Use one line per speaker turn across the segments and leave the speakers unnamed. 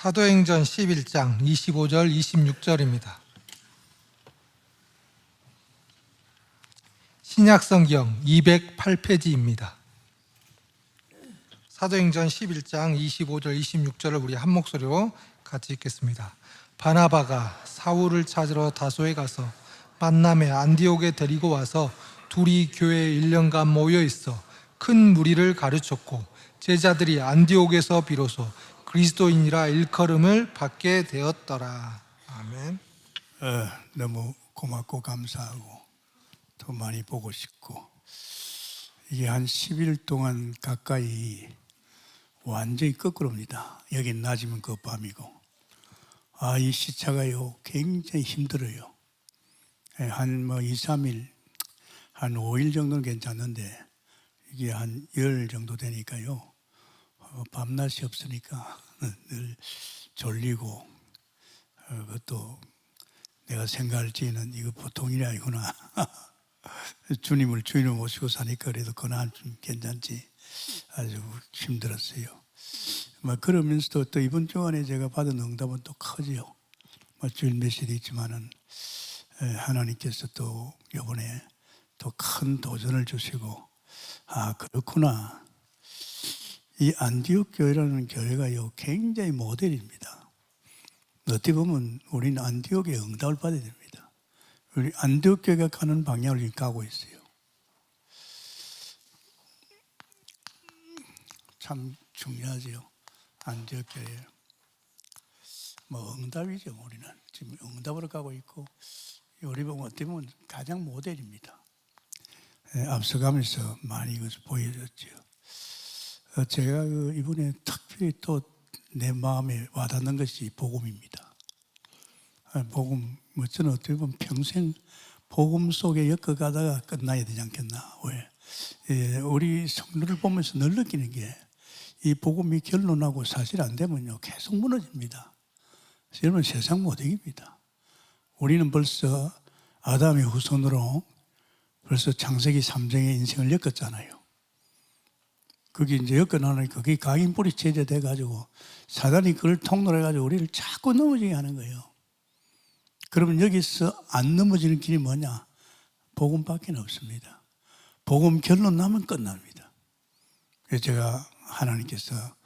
사도행전 11장 25절 26절입니다. 신약성경 208페이지입니다. 사도행전 11장 25절 26절을 우리 한 목소리로 같이 읽겠습니다. 바나바가 사울을 찾으러 다소에 가서 만남에 안디옥에 데리고 와서 둘이 교회에 1년간 모여 있어 큰 무리를 가르쳤고 제자들이 안디옥에서 비로소 그리스도인이라 일컬음을 받게 되었더라. 아멘.
너무 고맙고 감사하고 더 많이 보고 싶고, 이게 한 10일 동안 가까이 완전히 거꾸로입니다. 여긴 낮이면 그 밤이고, 이 시차가요 굉장히 힘들어요. 한 2, 3일, 한 5일 정도는 괜찮은데 이게 한 열 정도 되니까요, 밤낮이 없으니까 늘 졸리고, 그것도 내가 생각할지는 이거 보통 일이 아니구나. 주님을 주인으로 모시고 사니까 그래도 그나마 좀 괜찮지. 아주 힘들었어요. 그러면서도 또 이번 주간에 제가 받은 응답은 또 커지요. 주일 메시지 있지만은 하나님께서 또 이번에 또 큰 도전을 주시고, 그렇구나. 이 안디옥 교회라는 교회가요 굉장히 모델입니다. 어떻게 보면 우리는 안디옥의 응답을 받아야 됩니다. 우리 안디옥 교회가 가는 방향을 지금 가고 있어요. 참 중요하죠. 안디옥 교회 응답이죠. 우리는 지금 응답으로 가고 있고, 우리 보면 어떻게 보면 가장 모델입니다. 앞서가면서 많이 이것을 보여줬죠. 제가 이번에 특별히 또 내 마음에 와닿는 것이 복음입니다. 복음, 저는 어떻게 보면 평생 복음 속에 엮어가다가 끝나야 되지 않겠나. 왜? 우리 성도를 보면서 늘 느끼는 게, 이 복음이 결론하고 사실 안 되면요 계속 무너집니다. 여러분, 세상 못 이깁니다. 우리는 벌써 아담의 후손으로 벌써 창세기 3장의 인생을 엮었잖아요. 그게 이제 엮어나니 그게 각인뿌리 제재돼가지고 사단이 그걸 통로로 해가지고 우리를 자꾸 넘어지게 하는 거예요. 그러면 여기서 안 넘어지는 길이 뭐냐? 복음밖에 없습니다. 복음 결론 나면 끝납니다. 그래서 제가 하나님께서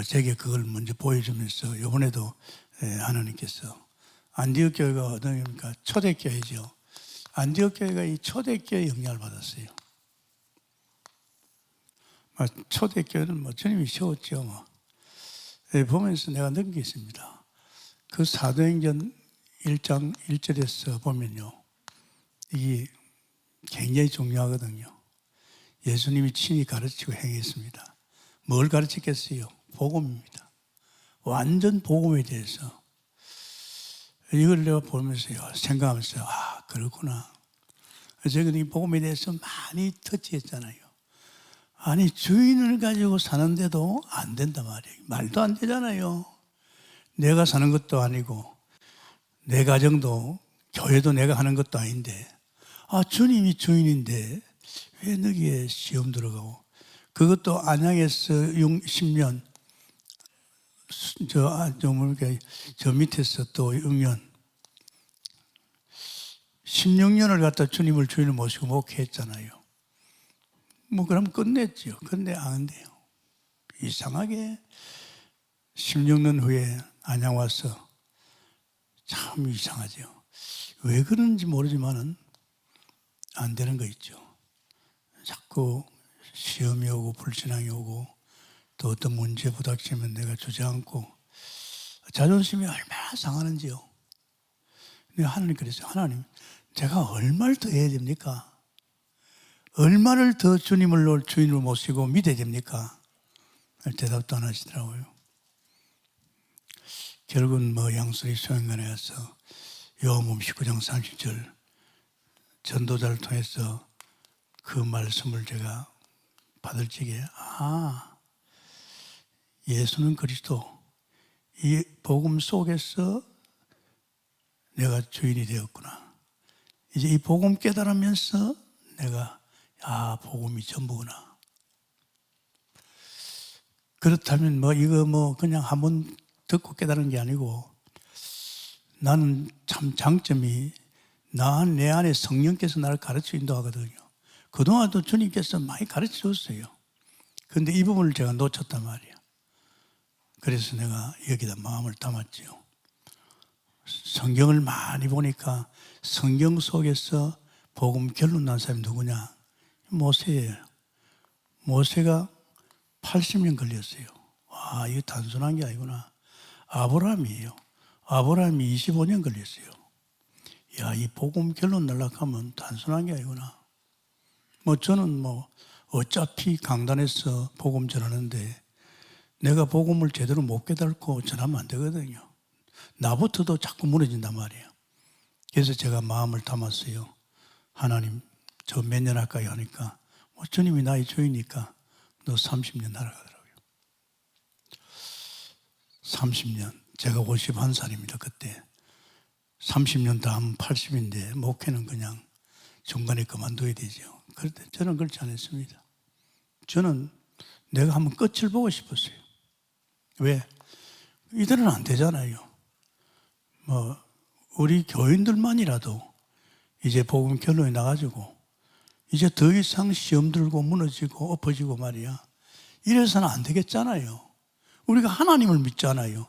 제게 그걸 먼저 보여주면서, 이번에도 하나님께서 안디옥 교회가 어디입니까? 초대교회죠. 안디옥 교회가 이 초대교회 영향을 받았어요. 초대교회는 주님이 세웠죠. 보면서 내가 느낀 게 있습니다. 그 사도행전 1장 1절에서 보면요, 이게 굉장히 중요하거든요. 예수님이 친히 가르치고 행했습니다. 뭘 가르치겠어요? 복음입니다. 완전 복음에 대해서. 이걸 내가 보면서요, 생각하면서, 그렇구나. 제가 이 복음에 대해서 많이 터치했잖아요. 아니, 주인을 가지고 사는데도 안 된단 말이에요. 말도 안 되잖아요. 내가 사는 것도 아니고, 내 가정도, 교회도 내가 하는 것도 아닌데, 주님이 주인인데 왜 너기에 시험 들어가고, 그것도 안양에서 10년, 저 밑에서 또 6년, 16년을 갖다 주님을 주인을 모시고 목회했잖아요. 그럼 끝냈죠. 근데 안 돼요. 이상하게 16년 후에 안양 와서, 참 이상하죠. 왜 그런지 모르지만은 안 되는 거 있죠. 자꾸 시험이 오고 불신앙이 오고, 또 어떤 문제 부닥치면 내가 주저앉고, 자존심이 얼마나 상하는지요. 근데 하나님 그랬어요. 하나님, 제가 얼마를 더 해야 됩니까? 얼마를 더 주님을 주인으로 모시고 믿어야 됩니까? 대답도 안 하시더라고요. 결국은 양수리 수양관에 가서 요한복음 19장 30절 전도자를 통해서 그 말씀을 제가 받을 적에, 예수는 그리스도, 이 복음 속에서 내가 주인이 되었구나. 이제 이 복음 깨달으면서 내가 복음이 전부구나. 그렇다면 이거 그냥 한번 듣고 깨달은 게 아니고 나는 참 장점이 내 안에 성령께서 나를 가르쳐 인도하거든요. 그동안도 주님께서 많이 가르쳐 줬어요. 그런데 이 부분을 제가 놓쳤단 말이에요. 그래서 내가 여기다 마음을 담았지요. 성경을 많이 보니까 성경 속에서 복음 결론 난 사람이 누구냐? 모세예요. 모세가 80년 걸렸어요. 와, 이거 단순한 게 아니구나. 아브라함이에요. 아브라함이 25년 걸렸어요. 야, 이 복음 결론 날라고 하면 단순한 게 아니구나. 저는 어차피 강단에서 복음 전하는데 내가 복음을 제대로 못 깨닫고 전하면 안 되거든요. 나부터도 자꾸 무너진단 말이에요. 그래서 제가 마음을 담았어요. 하나님, 저 몇 년 할까요? 하니까 주님이 나의 주이니까 너 30년 날아가더라고요. 30년. 제가 51살입니다. 그때. 30년 다 하면 80인데 목회는 그냥 중간에 그만둬야 되죠. 그런데 저는 그렇지 않았습니다. 저는 내가 한번 끝을 보고 싶었어요. 왜? 이대로는 안 되잖아요. 우리 교인들만이라도 이제 복음 결론이 나가지고 이제 더 이상 시험 들고 무너지고 엎어지고 말이야. 이래서는 안 되겠잖아요. 우리가 하나님을 믿잖아요.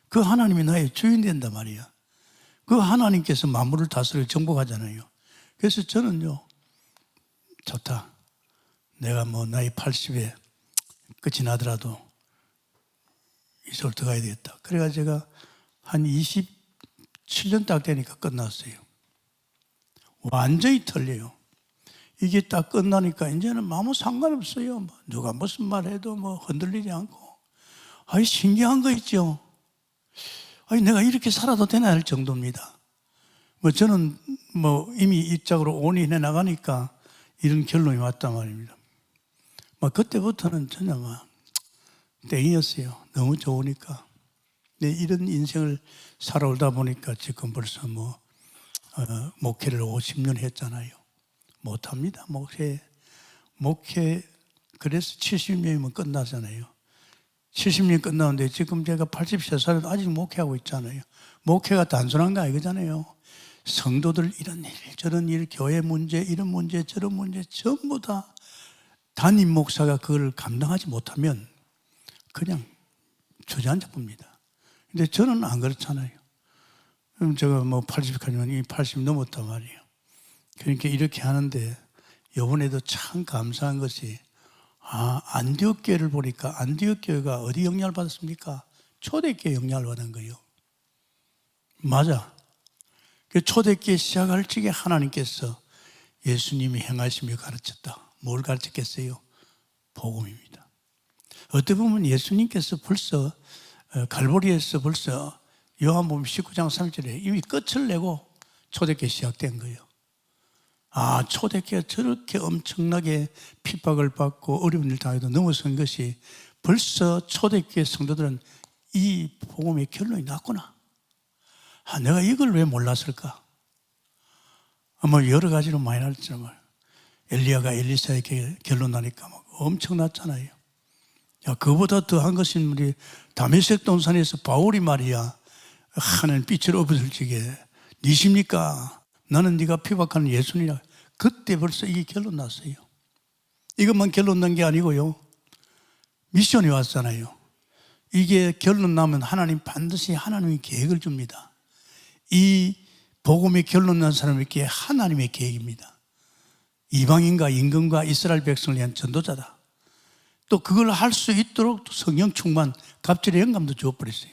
그 하나님이 나의 주인 된단 말이야. 그 하나님께서 만물을 다스려 정복하잖아요. 그래서 저는요, 좋다. 내가 나이 80에 끝이 나더라도 이쪽으로 들어가야 되겠다. 그래가 제가 한 27년 딱 되니까 끝났어요. 완전히 틀려요. 이게 딱 끝나니까 이제는 아무 상관없어요. 누가 무슨 말 해도 흔들리지 않고. 아이, 신기한 거 있죠. 아니, 내가 이렇게 살아도 되나 할 정도입니다. 저는 이미 이 짝으로 온인해 나가니까 이런 결론이 왔단 말입니다. 그때부터는 전혀 땡이었어요. 너무 좋으니까. 네, 이런 인생을 살아오다 보니까 지금 벌써 목회를 50년 했잖아요. 못합니다. 목회 그래서 70년이면 끝나잖아요. 70년 끝나는데 지금 제가 83살에도 아직 목회하고 있잖아요. 목회가 단순한 거 아니잖아요. 성도들 이런 일 저런 일 교회 문제 이런 문제 저런 문제 전부 다 담임 목사가 그걸 감당하지 못하면 그냥 주저앉아 봅니다. 근데 저는 안 그렇잖아요. 그럼 제가 80까지면 이미 80 넘었단 말이에요. 그러니까 이렇게 하는데 이번에도 참 감사한 것이 안디옥 교회를 보니까 안디옥 교회가 어디 영향을 받았습니까? 초대교회 영향을 받은 거예요. 맞아. 그 초대교회 시작할 적에 하나님께서 예수님이 행하시며 가르쳤다. 뭘 가르쳤겠어요? 복음입니다. 어떻게 보면 예수님께서 벌써 갈보리에서 벌써 요한복음 19장 3절에 이미 끝을 내고 초대교회 시작된 거예요. 초대교회가 저렇게 엄청나게 핍박을 받고 어려운 일 당해도 넘어선 것이 벌써 초대교회 성도들은 이 복음의 결론이 났구나. 내가 이걸 왜 몰랐을까? 여러 가지로 많이 나왔지만 엘리야가 엘리사에게 결론 나니까 엄청났잖아요. 그보다 더한 것은 우리 다메섹 동산에서 바울이 말이야 하는 빛을 엎어질 적에 니십니까? 나는 네가 피박하는 예수니라. 그때 벌써 이게 결론 났어요. 이것만 결론 난 게 아니고요. 미션이 왔잖아요. 이게 결론 나면 하나님 반드시 하나님의 계획을 줍니다. 이 복음의 결론 난 사람에게 하나님의 계획입니다. 이방인과 임금과 이스라엘 백성을 위한 전도자다. 또 그걸 할 수 있도록 성령 충만, 갑절의 영감도 주어버렸어요.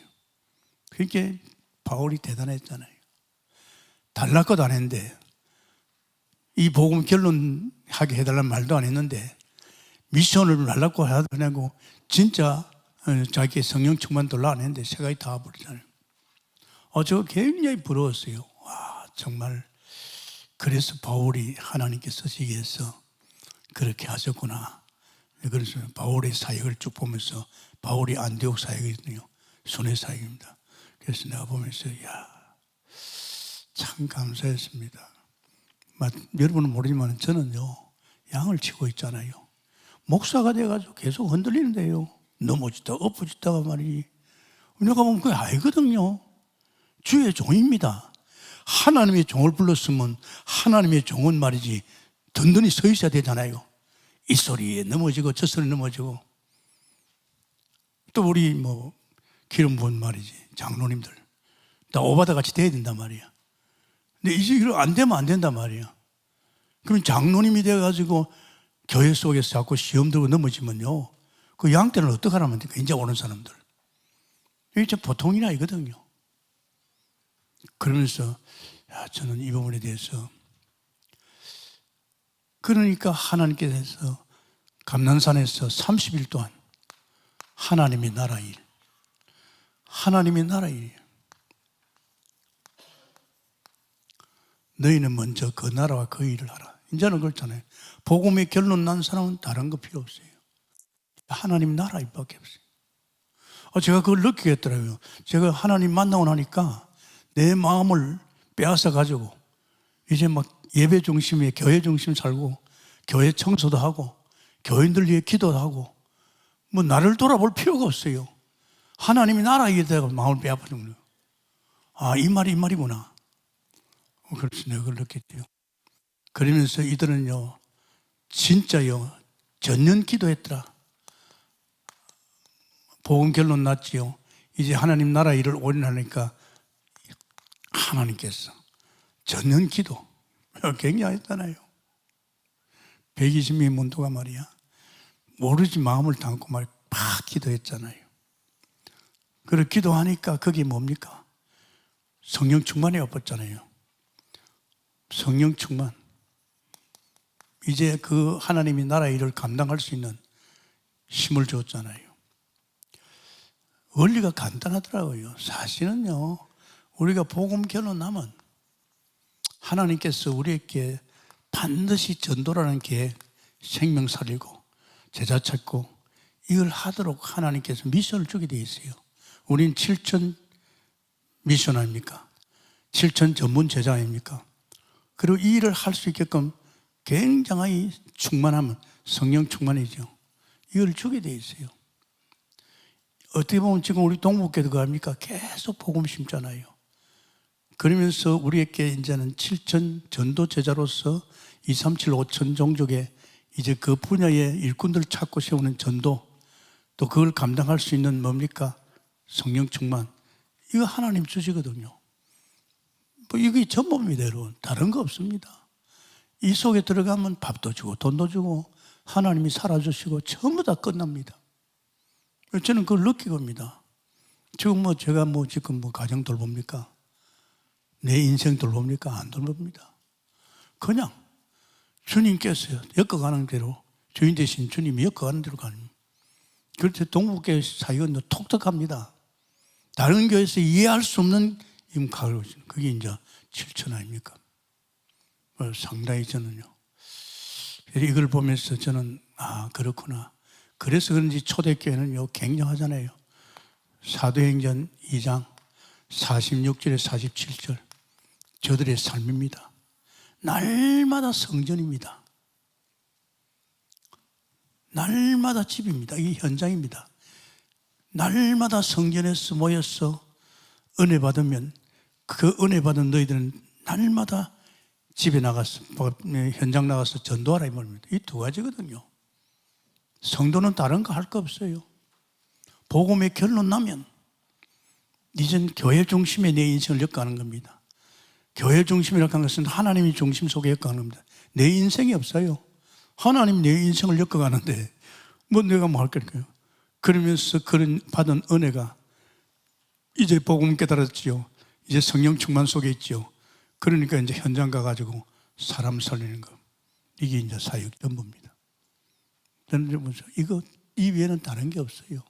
그러니까 바울이 대단했잖아요. 달랄 것도 안 했는데 이 복음 결론하게 해달라는 말도 안 했는데 미션을 달라고 하고 진짜 자기 성령 충만 돌라 안 했는데 세가지 다 버리잖아요. 저 굉장히 부러웠어요. 와, 정말 그래서 바울이 하나님께 쓰시기 위해서 그렇게 하셨구나. 그래서 바울의 사역을 쭉 보면서 바울이 안디옥 사역이거든요. 순회 사역입니다. 그래서 내가 보면서 참 감사했습니다. 여러분은 모르지만 저는요 양을 치고 있잖아요. 목사가 돼가지고 계속 흔들리는데요. 넘어지다 엎어지다가 말이지. 내가 보면 그게 아니거든요. 주의 종입니다. 하나님의 종을 불렀으면 하나님의 종은 말이지 든든히 서 있어야 되잖아요. 이 소리에 넘어지고 저 소리에 넘어지고. 또 우리 기름 부은 말이지 장로님들 다 오바다 같이 돼야 된단 말이야. 근데 이거 안 되면 안 된단 말이야. 그럼 장로님이 돼가지고 교회 속에서 자꾸 시험 들고 넘어지면요, 그 양떼는 어떻게 하라면 됩니까? 이제 오는 사람들. 이게 참 보통 일 아니거든요. 그러면서 저는 이 부분에 대해서, 그러니까 하나님께서 감난산에서 30일 동안 하나님의 나라 일, 하나님의 나라 일, 너희는 먼저 그 나라와 그 일을 하라. 이제는 그렇잖아요. 복음의 결론 난 사람은 다른 거 필요 없어요. 하나님 나라 일밖에 없어요. 제가 그걸 느끼겠더라고요. 제가 하나님 만나고 나니까 내 마음을 빼앗아 가지고 이제 막 예배 중심에 교회 중심 살고 교회 청소도 하고 교인들 위해 기도도 하고 나를 돌아볼 필요가 없어요. 하나님이 나라 일에 대해 마음을 빼앗는 거예요. 이 말이구나. 그래서 내가 그걸 느꼈죠. 그러면서 이들은요, 진짜요, 전년 기도했더라. 복음 결론 났지요. 이제 하나님 나라 일을 올인하니까 하나님께서 전년 기도 굉장했잖아요. 120명의 문도가 말이야, 모르지 마음을 담고 막 기도했잖아요. 그리고 기도하니까 그게 뭡니까? 성령 충만이 엎었잖아요. 성령 충만. 이제 그 하나님이 나라 일을 감당할 수 있는 힘을 줬잖아요. 원리가 간단하더라고요. 사실은요, 우리가 복음 결론하면 하나님께서 우리에게 반드시 전도라는 계획, 생명 살리고 제자 찾고 이걸 하도록 하나님께서 미션을 주게 돼 있어요. 우린 7천 미션 아닙니까? 7천 전문 제자 아닙니까? 그리고 이 일을 할 수 있게끔 굉장히 충만하면 성령 충만이죠. 이걸 주게 돼 있어요. 어떻게 보면 지금 우리 동북교회가 합니까? 계속 복음 심잖아요. 그러면서 우리에게 이제는 7천 전도 제자로서 237, 5천 종족의 이제 그 분야의 일꾼들 찾고 세우는 전도, 또 그걸 감당할 수 있는 뭡니까? 성령 충만. 이거 하나님 주시거든요. 이게 전부입니다, 여러분. 다른 거 없습니다. 이 속에 들어가면 밥도 주고 돈도 주고 하나님이 살아주시고 전부 다 끝납니다. 저는 그걸 느끼고 입니다. 지금 제가 지금 가정 돌봅니까? 내 인생 돌봅니까? 안 돌봅니다. 그냥 주님께서 엮어가는 대로, 주인 대신 주님이 엮어가는 대로 가는. 그렇게 동북교회 사역은 독특합니다. 다른 교회에서 이해할 수 없는 가을, 그게 이제 7천 아닙니까? 상당히 저는요, 이걸 보면서 저는 그렇구나. 그래서 그런지 초대교회는요 굉장하잖아요. 사도행전 2장 46절에 47절 저들의 삶입니다. 날마다 성전입니다. 날마다 집입니다. 이게 현장입니다. 날마다 성전에서 모여서 은혜 받으면 그 은혜 받은 너희들은 날마다 집에 나가서 현장 나가서 전도하라 이 말입니다. 이 두 가지거든요. 성도는 다른 거 할 거 없어요. 복음의 결론 나면 이젠 교회 중심에 내 인생을 엮어가는 겁니다. 교회 중심이라고 하는 것은 하나님이 중심 속에 엮어가는 겁니다. 내 인생이 없어요. 하나님이 내 인생을 엮어가는데 내가 뭐 할 거니까요. 그러면서 그런 받은 은혜가 이제 복음 깨달았지요. 이제 성령 충만 속에 있죠. 그러니까 이제 현장 가가지고 사람 살리는 거, 이게 이제 사역 전부입니다. 저는 이 외에는 다른 게 없어요.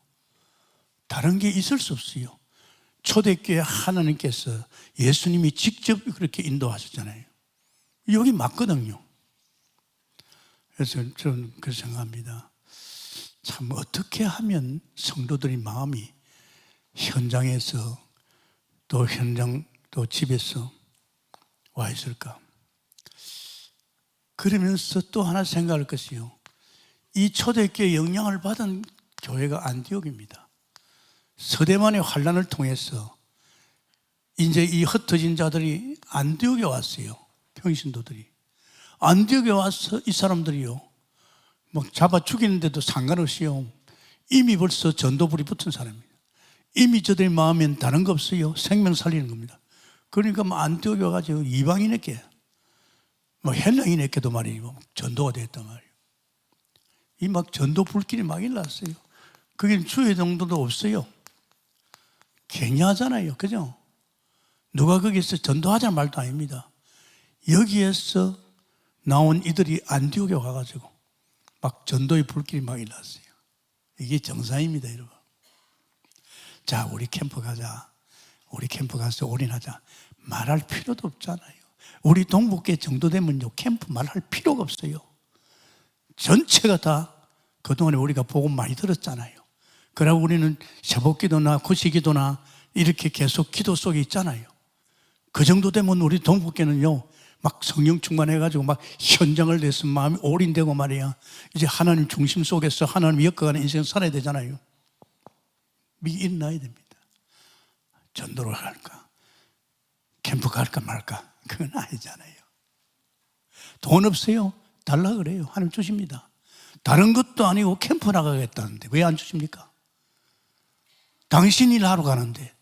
다른 게 있을 수 없어요. 초대교회 하나님께서 예수님이 직접 그렇게 인도하셨잖아요. 여기 맞거든요. 그래서 저는 그렇게 생각합니다. 참 어떻게 하면 성도들의 마음이 현장에서 또 집에서 와 있을까? 그러면서 또 하나 생각할 것이요, 이 초대교회 영향을 받은 교회가 안디옥입니다. 서대만의 환란을 통해서 이제 이 흩어진 자들이 안디옥에 왔어요. 평신도들이 안디옥에 와서 이 사람들이요, 뭐 잡아 죽이는데도 상관없이요, 이미 벌써 전도불이 붙은 사람입니다. 이미 저들의 마음엔 다른 거 없어요. 생명 살리는 겁니다. 그러니까 뭐 안디옥에 와가지고 이방인에게, 뭐 헬라인에게도 말이에요, 전도가 됐단 말이에요. 이 막 전도 불길이 막 일났어요. 그게 주의 정도도 없어요. 괜히하잖아요, 그죠? 누가 거기서 전도하자는 말도 아닙니다. 여기에서 나온 이들이 안디옥에 와가지고 막 전도의 불길이 막 일났어요. 이게 정상입니다, 여러분. 자, 우리 캠프 가자, 우리 캠프 가서 올인하자 말할 필요도 없잖아요. 우리 동북계 정도 되면요, 캠프 말할 필요가 없어요. 전체가 다 그동안에 우리가 복음 많이 들었잖아요. 그러고 우리는 세복기도나 구시기도나 이렇게 계속 기도 속에 있잖아요. 그 정도 되면 우리 동북계는요, 막 성령 충만해가지고 막 현장을 내서 마음이 올인되고 말이야, 이제 하나님 중심 속에서 하나님 엮어가는 인생을 살아야 되잖아요. 이게 일어나야 됩니다. 전도를 할까, 캠프 갈까 말까, 그건 아니잖아요. 돈 없어요? 달라 그래요. 하나님 주십니다. 다른 것도 아니고 캠프 나가겠다는데 왜 안 주십니까? 당신 일하러 가는데,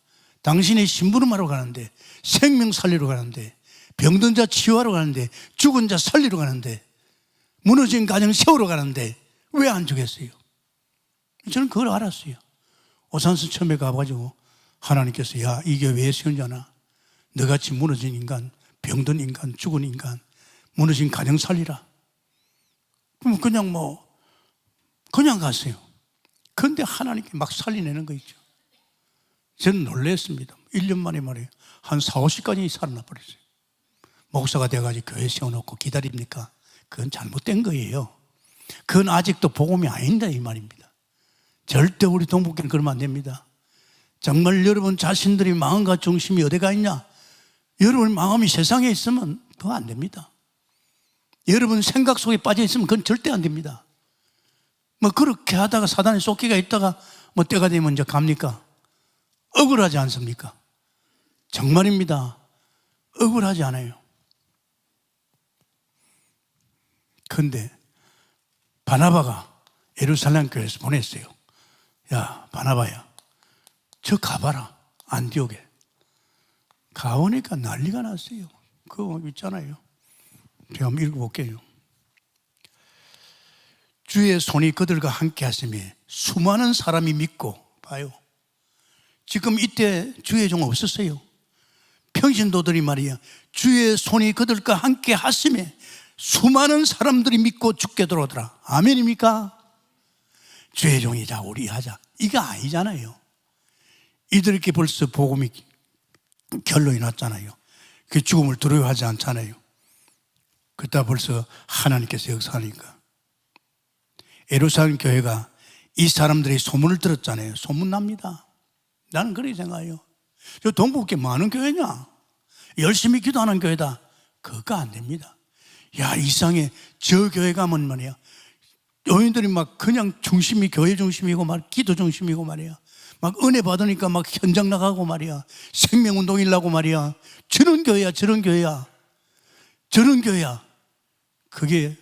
당신의 심부름하러 가는데, 생명 살리러 가는데, 병든 자 치유하러 가는데, 죽은 자 살리러 가는데, 무너진 가정 세우러 가는데 왜 안 주겠어요? 저는 그걸 알았어요. 오산서 처음에 가가지고 하나님께서, 야, 이게 왜 세우냐나, 너같이 무너진 인간, 병든 인간, 죽은 인간, 무너진 가정 살리라. 그럼 그냥 갔어요. 그런데 하나님께 막 살리내는 거 있죠. 저는 놀랐습니다. 1년 만에 말이에요, 한 40가지 살아나 버렸어요. 목사가 돼가지고 교회 세워놓고 기다립니까? 그건 잘못된 거예요. 그건 아직도 복음이 아닌다 이 말입니다. 절대 우리 동북교는 그러면 안 됩니다. 정말 여러분 자신들이 마음과 중심이 어디가 있냐? 여러분 마음이 세상에 있으면 그거 안 됩니다. 여러분 생각 속에 빠져 있으면 그건 절대 안 됩니다. 뭐 그렇게 하다가 사단의 쫓기가 있다가 뭐 때가 되면 이제 갑니까? 억울하지 않습니까? 정말입니다. 억울하지 않아요. 그런데 바나바가 예루살렘 교회에서 보냈어요. 야, 바나바야, 저 가봐라, 안디옥에. 가보니까 난리가 났어요. 그거 있잖아요. 제가 한번 읽어볼게요. 주의 손이 그들과 함께 하심에 수많은 사람이 믿고, 봐요, 지금 이때 주의 종 없었어요. 평신도들이 말이야, 주의 손이 그들과 함께 하심에 수많은 사람들이 믿고 죽게 들어오더라. 아멘입니까? 주의 종이 자 우리 하자, 이거 아니잖아요. 이들에게 벌써 복음이 결론이 났잖아요. 그 죽음을 두려워하지 않잖아요. 그때 벌써 하나님께서 역사하니까. 예루살렘 교회가 이 사람들이 소문을 들었잖아요. 소문납니다. 나는 그렇게 생각해요. 저 동북교회 많은 교회냐? 열심히 기도하는 교회다. 그거 안 됩니다. 야, 이상해. 저 교회 가면 말이야, 교인들이 막 그냥 중심이 교회 중심이고 말 기도 중심이고 말이야, 막 은혜 받으니까 막 현장 나가고 말이야, 생명운동이라고 말이야. 저런 교회야, 저런 교회야, 저런 교회야. 그게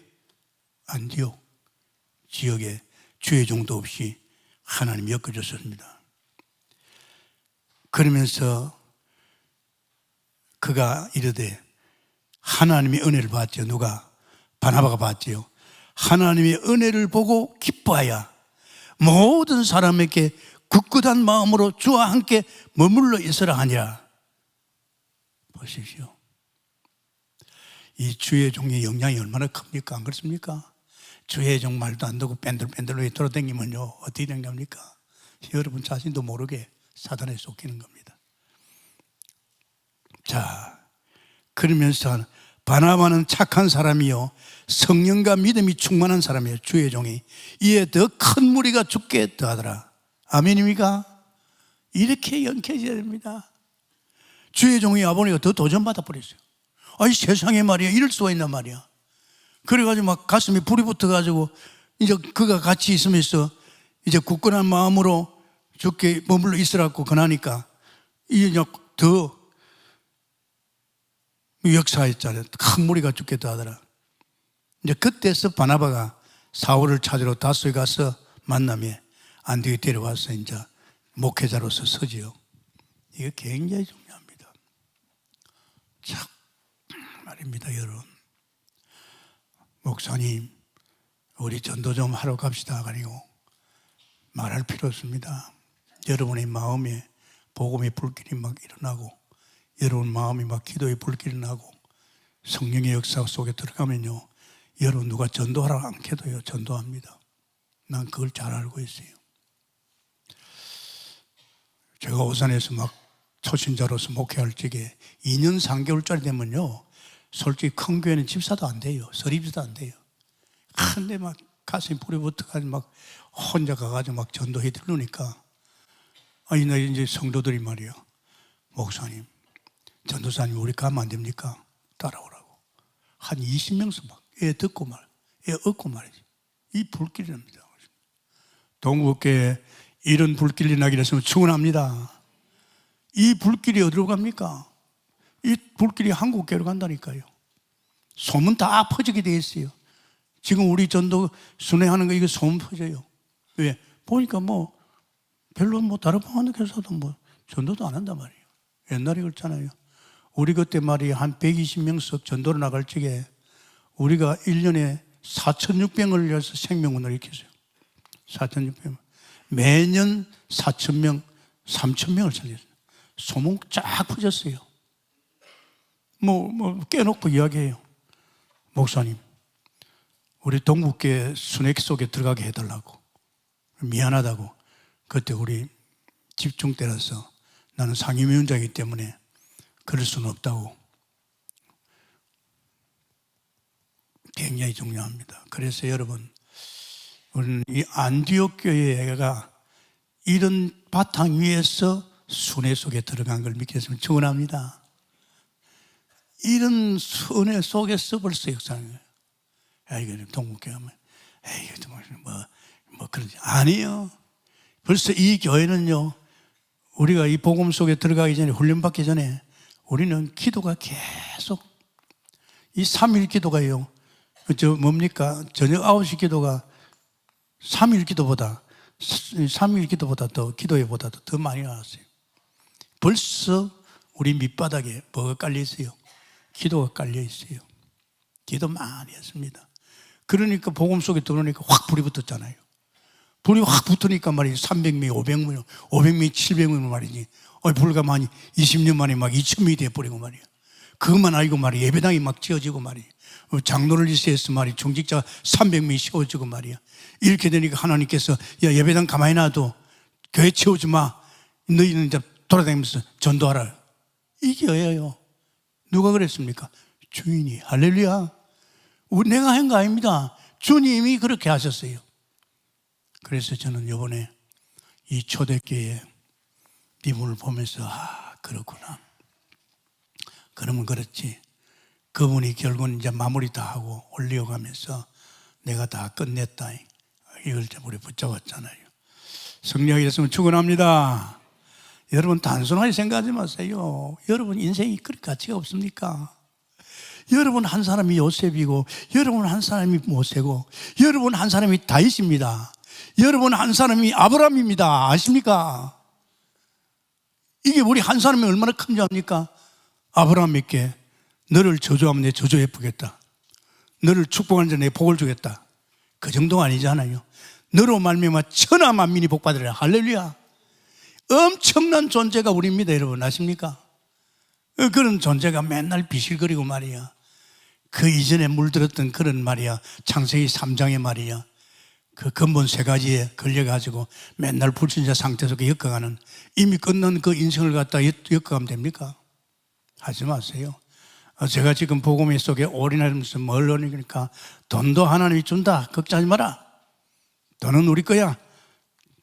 안디옥 지역에 주의 종도 없이 하나님이 엮어줬습니다. 그러면서 그가 이르되, 하나님의 은혜를 봤죠. 누가? 바나바가 봤죠. 하나님의 은혜를 보고 기뻐하여 모든 사람에게 굳굳한 마음으로 주와 함께 머물러 있으라 하니라. 보십시오. 이 주의 종의 영향이 얼마나 큽니까? 안 그렇습니까? 주의 종 말도 안 듣고 뺀들뺀들 돌아다니면요, 어떻게 된 겁니까? 여러분 자신도 모르게 사단에 쫓기는 겁니다. 자, 그러면서 바나바는 착한 사람이요, 성령과 믿음이 충만한 사람이에요. 주의 종이. 이에 더 큰 무리가 죽게 더하더라. 아멘입니까? 이렇게 연결해야 됩니다. 주의 종이 와보니까 더 도전받아 버렸어요. 아이, 세상에 말이야, 이럴 수가 있단 말이야. 그래가지고 막 가슴에 불이 붙어가지고 이제 그가 같이 있으면서 이제 굳건한 마음으로 죽게 머물러 있으라고 권하니까 이제 더 역사했잖아요. 큰 무리가 죽겠다 하더라. 이제 그때서 바나바가 사울을 찾으러 다소에 가서 만남에 안디옥에 데려와서 이제 목회자로서 서지요. 이게 굉장히 중요합니다. 참 말입니다, 여러분. 목사님, 우리 전도 좀 하러 갑시다. 아니고 말할 필요 없습니다. 여러분의 마음에 복음의 불길이 막 일어나고, 여러분 마음이 막 기도의 불길이 나고, 성령의 역사 속에 들어가면요, 여러분 누가 전도하라고 안 해도요, 전도합니다. 난 그걸 잘 알고 있어요. 제가 오산에서 막 초신자로서 목회할 적에 2년 3개월짜리 되면요, 솔직히 큰 교회는 집사도 안 돼요. 서립사도 안 돼요. 근데 막 가슴이 불이 붙어가지고 막 혼자 가가지고 막 전도해 들으니까, 아니, 나 이제 성도들이 말이야, 목사님, 전도사님, 우리 가면 안 됩니까? 따라오라고. 한 20명씩 막, 애 듣고 애 얻고 말이지. 이 불길이 납니다. 동국교회에 이런 불길이 나기로 했으면 축원합니다. 이 불길이 어디로 갑니까? 이 불길이 한국교회로 간다니까요. 소문 다 퍼지게 돼 있어요. 지금 우리 전도 순회하는 거 이거 소문 퍼져요. 왜? 보니까 뭐 별로 뭐 다른 방하는 교사도 뭐 전도도 안 한단 말이에요. 옛날에 그랬잖아요. 우리 그때 말이 한 120명씩 전도로 나갈 적에 우리가 1년에 4,600명을 위해서 생명문을 일으켰어요. 4,600명. 매년 4,000명, 3,000명을 살렸어요. 소문 쫙 퍼졌어요. 깨놓고 이야기해요. 목사님, 우리 동국교회 순회 속에 들어가게 해달라고. 미안하다고. 그때 우리 집중 때라서 나는 상임위원장이기 때문에 그럴 수는 없다고. 굉장히 중요합니다. 그래서 여러분, 우리는 이 안디옥 교회가 이런 바탕 위에서 순회 속에 들어간 걸 믿겠으면 축원합니다. 이런 순회 속에서 벌써 역사하는 거예요. 이거 동국교회 하면, 그러지. 아니요. 벌써 이 교회는요, 우리가 이 복음 속에 들어가기 전에, 훈련받기 전에, 우리는 기도가 계속, 이 3일 기도가요, 뭡니까? 저녁 9시 기도가 3일 기도보다 더, 기도회보다도 더 많이 나왔어요. 벌써 우리 밑바닥에 뭐가 깔려 있어요? 기도가 깔려 있어요. 기도 많이 했습니다. 그러니까 복음 속에 들어오니까 확 불이 붙었잖아요. 불이 확 붙으니까 말이지 300명, 500명, 500명, 700명 말이지. 불과 많이 20년 만에 막 2,000명이 돼버리고 말이야. 그것만 알고 말이야. 예배당이 막 지어지고 말이야. 장로를 일세해서 말이야. 중직자 300명이 씌워지고 말이야. 이렇게 되니까 하나님께서 야, 예배당 가만히 놔둬. 교회 채우지 마. 너희는 이제 돌아다니면서 전도하라. 이게 뭐예요? 누가 그랬습니까? 주인이. 할렐루야. 내가 한 거 아닙니다. 주님이 그렇게 하셨어요. 그래서 저는 이번에 이 초대교회 비문을 보면서 그렇구나. 그러면 그렇지. 그분이 결국은 이제 마무리 다 하고 올려가면서 내가 다 끝냈다. 이걸 우리 붙잡았잖아요. 승리하게 됐으면 축원합니다. 여러분 단순하게 생각하지 마세요. 여러분 인생이 그렇게 가치가 없습니까? 여러분 한 사람이 요셉이고, 여러분 한 사람이 모세고, 여러분 한 사람이 다윗입니다. 여러분 한 사람이 아브라함입니다. 아십니까? 이게 우리 한 사람이 얼마나 큰지 압니까? 아브라함에게 너를 저주하면 내 저주 예쁘겠다. 너를 축복하는 자내 복을 주겠다. 그 정도가 아니잖아요. 너로 말미암아 천하 만민이 복받으리라. 할렐루야. 엄청난 존재가 우리입니다. 여러분 아십니까? 그런 존재가 맨날 비실거리고 말이야. 그 이전에 물들었던 그런 말이야. 창세기 3장에 말이야. 그 근본 세 가지에 걸려가지고 맨날 불신자 상태 속에 엮어가는, 이미 끝난 그 인생을 갖다 엮어가면 됩니까? 하지 마세요. 제가 지금 복음 속에 올인하면서 뭘 올리니까 돈도 하나님이 준다. 걱정하지 마라. 돈은 우리 거야.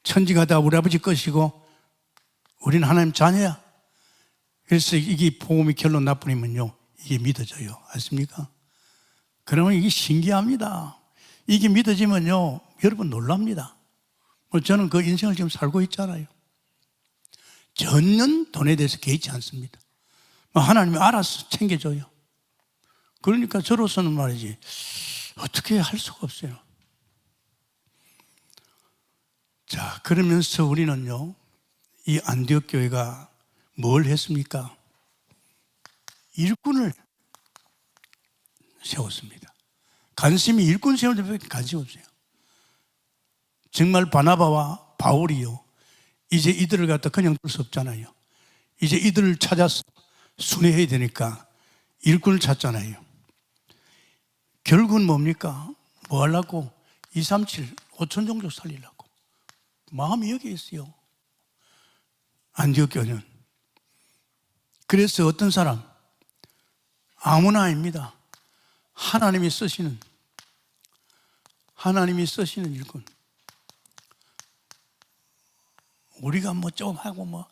천지가 다 우리 아버지 것이고 우리는 하나님 자녀야. 그래서 이게 복음이 결론 나뿐이면요, 이게 믿어져요. 아십니까? 그러면 이게 신기합니다. 이게 믿어지면요, 여러분 놀랍니다. 저는 그 인생을 지금 살고 있잖아요. 전혀 돈에 대해서 개의치 않습니다. 하나님이 알아서 챙겨줘요. 그러니까 저로서는 말이지 어떻게 할 수가 없어요. 자, 그러면서 우리는요, 이 안디옥 교회가 뭘 했습니까? 일꾼을 세웠습니다. 관심이 일꾼 세울 때밖에 관심 없어요. 정말 바나바와 바울이요, 이제 이들을 갖다 그냥 둘 수 없잖아요. 이제 이들을 찾아서 순회해야 되니까 일꾼을 찾잖아요. 결국은 뭡니까? 뭐 하려고? 237, 5천 종족 살리려고. 마음이 여기에 있어요. 안디옥 교회는. 그래서 어떤 사람, 아무나 아닙니다. 하나님이 쓰시는 일꾼. 우리가 뭐 좀 하고 뭐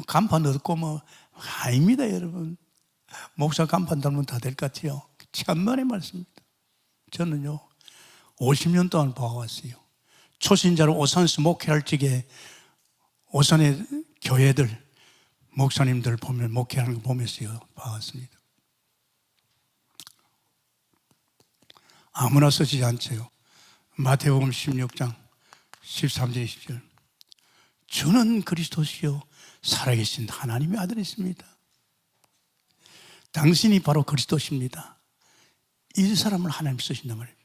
간판 얻고 아닙니다, 여러분. 목사 간판 달면 다 될 것 같아요. 천만의 말씀입니다. 저는요, 50년 동안 봐왔어요. 초신자로 오산에서 목회할 적에 오산의 교회들, 목사님들 보면 목회하는 거 보면서요, 봐왔습니다. 아무나 쓰지 않죠. 마태복음 16장 13절 20절. 주는 그리스도시요 살아계신 하나님의 아들이십니다. 당신이 바로 그리스도십니다. 이 사람을 하나님 쓰신단 말이에요.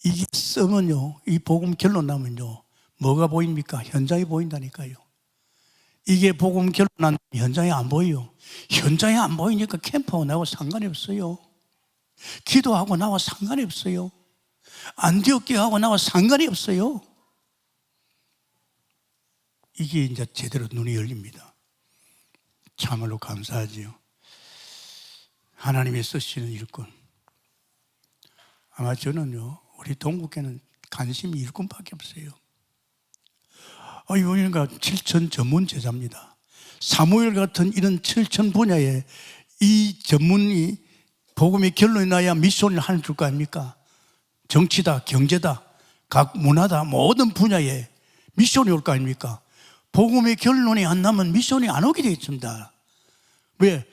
이게 쓰면요, 이 복음 결론 나면요, 뭐가 보입니까? 현장이 보인다니까요. 이게 복음 결론 나면 현장이 안 보여요. 현장이 안 보이니까 캠프하고 나와 상관이 없어요. 기도하고 나와 상관이 없어요. 안디옥 교회하고 나와 상관이 없어요. 이게 이제 제대로 눈이 열립니다. 참으로 감사하지요. 하나님이 쓰시는 일꾼. 아마 저는요, 우리 동국교회는 관심이 일꾼밖에 없어요. 이번에가 7천 전문 제자입니다. 사무엘 같은 이런 7천 분야에 이 전문이 복음의 결론이 나야 미션을 하는 줄 거 아닙니까? 정치다, 경제다, 각 문화다, 모든 분야에 미션이 올 거 아닙니까? 복음의 결론이 안 나면 미션이 안 오게 되어 있습니다. 왜?